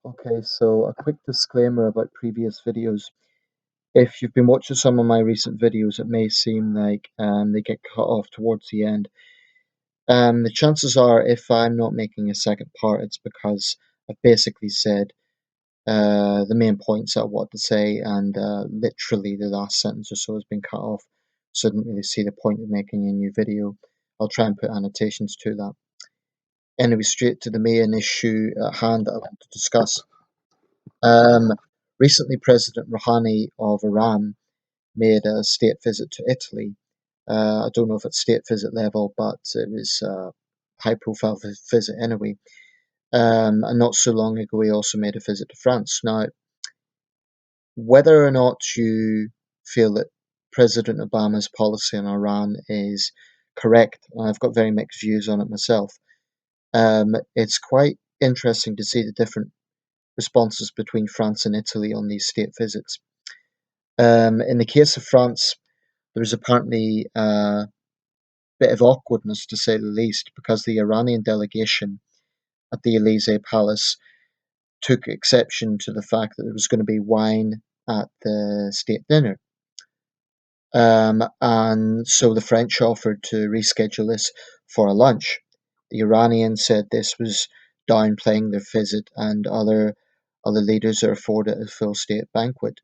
Okay, so a quick disclaimer about previous videos. If you've been watching some of my recent videos, it may seem like they get cut off towards the end. The chances are, if I'm not making a second part, it's because I've basically said the main points that I want to say, and literally the last sentence or so has been cut off, so I didn't really see the point of making a new video. I'll try and put annotations to that. Anyway, straight to the main issue at hand that I want to discuss. Um, Recently, President Rouhani of Iran made a state visit to Italy. I don't know if it's state visit level, but it was a high profile visit anyway. And not so long ago, he also made a visit to France. Now, whether or not you feel that President Obama's policy on Iran is correct, I've got very mixed views on it myself. It's quite interesting to see the different responses between France and Italy on these state visits. In the case of France, there was apparently a bit of awkwardness, to say the least, because the Iranian delegation at the Elysee Palace took exception to the fact that there was going to be wine at the state dinner. And so the French offered to reschedule this for a lunch. The Iranians said this was downplaying their visit, and other leaders are afforded a full state banquet.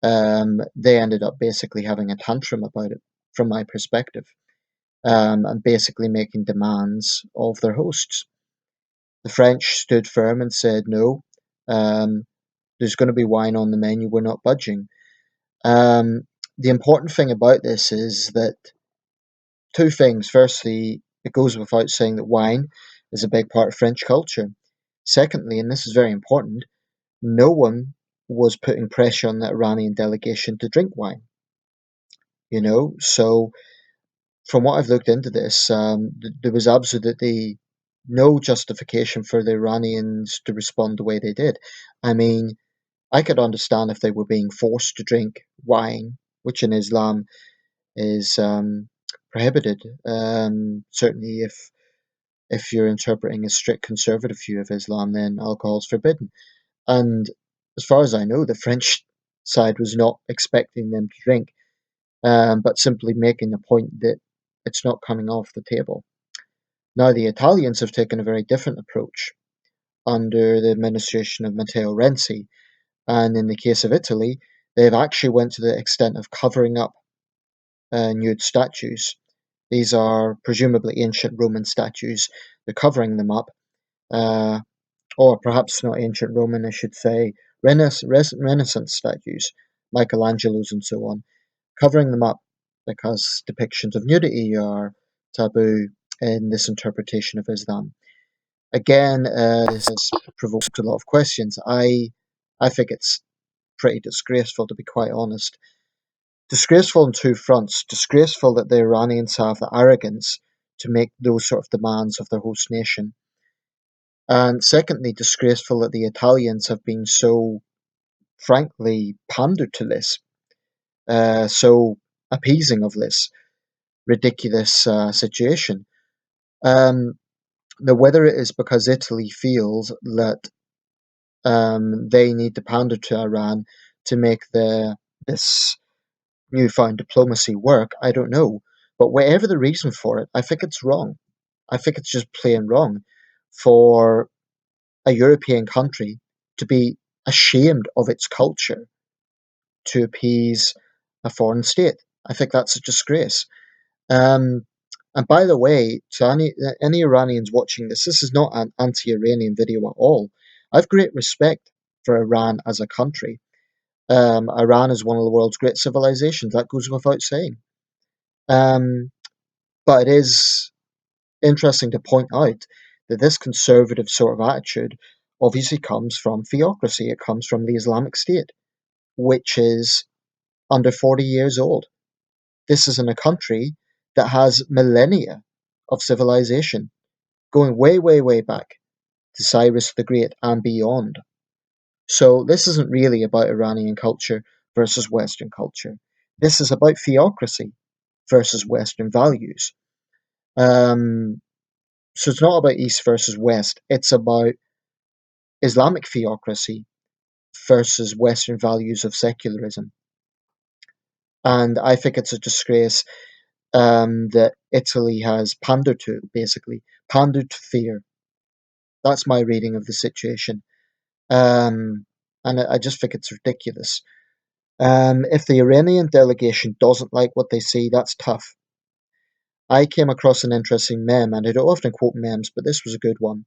They ended up basically having a tantrum about it, from my perspective, and basically making demands of their hosts. The French stood firm and said, no, um, there's going to be wine on the menu, we're not budging. Um, the important thing about this is that two things. Firstly, it goes without saying that wine is a big part of French culture. Secondly, and this is very important, no one was putting pressure on the Iranian delegation to drink wine. So from what I've looked into this, there was absolutely no justification for the Iranians to respond the way they did. I mean, I could understand if they were being forced to drink wine, which in Islam is prohibited. Certainly, if you're interpreting a strict conservative view of Islam, then alcohol is forbidden. And as far as I know, the French side was not expecting them to drink, but simply making the point that it's not coming off the table. Now, the Italians have taken a very different approach under the administration of Matteo Renzi, and in the case of Italy, they've actually went to the extent of covering up nude statues. These are presumably ancient Roman statues. They're covering them up, uh, or perhaps not ancient Roman, I should say, Renaissance statues, Michelangelo's and so on, covering them up because depictions of nudity are taboo in this interpretation of Islam. Again, this has provoked a lot of questions. I think it's pretty disgraceful, to be quite honest. Disgraceful on two fronts. Disgraceful that the Iranians have the arrogance to make those sort of demands of their host nation. And secondly, disgraceful that the Italians have been so, frankly, pandered to this, so appeasing of this ridiculous situation. Um, Now, whether it is because Italy feels that they need to pander to Iran to make this newfound diplomacy work, I don't know. But whatever the reason for it, I think it's wrong. I think it's just plain wrong for a European country to be ashamed of its culture to appease a foreign state. I think that's a disgrace. Um, and by the way, to any Iranians watching this, this is not an anti-Iranian video at all. I've great respect for Iran as a country. Iran is one of the world's great civilizations. That goes without saying. Um, but it is interesting to point out that this conservative sort of attitude obviously comes from theocracy. It comes from the Islamic State, which is under 40 years old. This is in a country that has millennia of civilization, going way, way, way back to Cyrus the Great and beyond. So this isn't really about Iranian culture versus Western culture. This is about theocracy versus Western values. Um, so it's not about East versus West. It's about Islamic theocracy versus Western values of secularism. And I think it's a disgrace that Italy has pandered to, basically, pandered to fear. That's my reading of the situation. Um, and I just think it's ridiculous. If the Iranian delegation doesn't like what they see, that's tough. I came across an interesting meme, and I don't often quote memes, but this was a good one,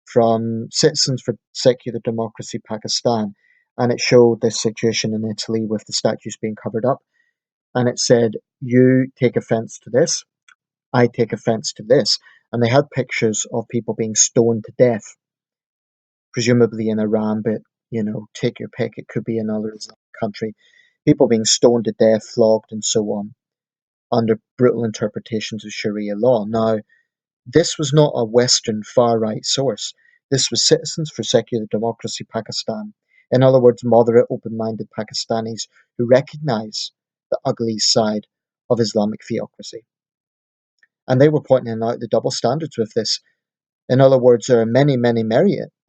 from Citizens for Secular Democracy Pakistan. And it showed this situation in Italy with the statues being covered up. And it said, "You take offense to this, I take offense to this." And they had pictures of people being stoned to death, presumably in Iran, but take your pick. It could be another Islamic country. People being stoned to death, flogged, and so on, under brutal interpretations of Sharia law. Now, this was not a Western far right source. This was Citizens for Secular Democracy Pakistan. In other words, moderate, open minded Pakistanis who recognize the ugly side of Islamic theocracy. And they were pointing out the double standards with this. In other words, there are many, many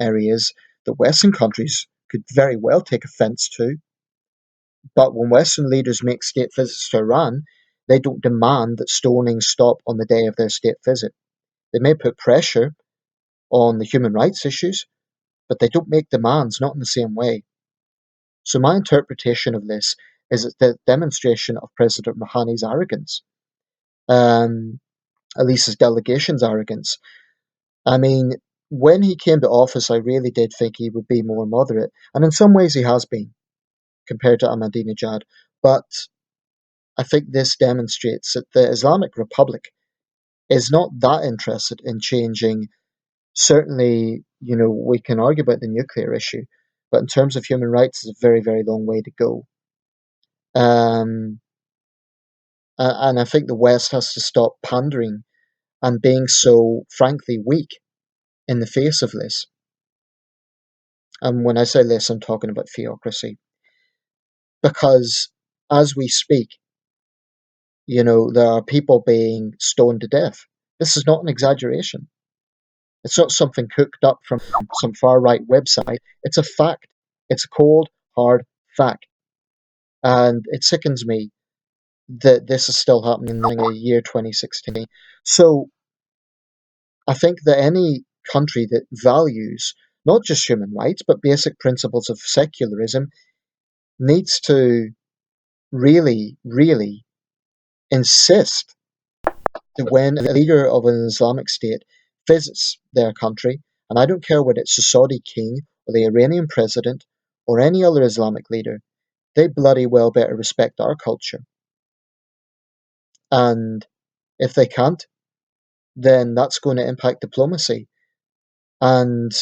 areas that Western countries could very well take offense to. But when Western leaders make state visits to Iran, they don't demand that stoning stop on the day of their state visit. They may put pressure on the human rights issues, but they don't make demands, not in the same way. So my interpretation of this is it's the demonstration of President Rouhani's arrogance, at least his delegation's arrogance. I mean, when he came to office, I really did think he would be more moderate, and in some ways he has been, compared to Ahmadinejad. But I think this demonstrates that the Islamic Republic is not that interested in changing. Certainly, we can argue about the nuclear issue, but in terms of human rights, it's a very, very long way to go. Um, and I think the West has to stop pandering and being so, frankly, weak in the face of this. And when I say this, I'm talking about theocracy. Because as we speak, there are people being stoned to death. This is not an exaggeration. It's not something cooked up from some far right website. It's a fact. It's a cold, hard fact. And it sickens me that this is still happening in the year 2016. So I think that any country that values not just human rights, but basic principles of secularism needs to really, really insist that when a leader of an Islamic state visits their country, and I don't care whether it's the Saudi king or the Iranian president or any other Islamic leader, they bloody well better respect our culture. And if they can't, then that's going to impact diplomacy. And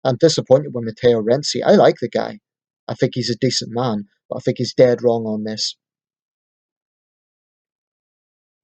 I'm disappointed with Matteo Renzi. I like the guy. I think he's a decent man, but I think he's dead wrong on this.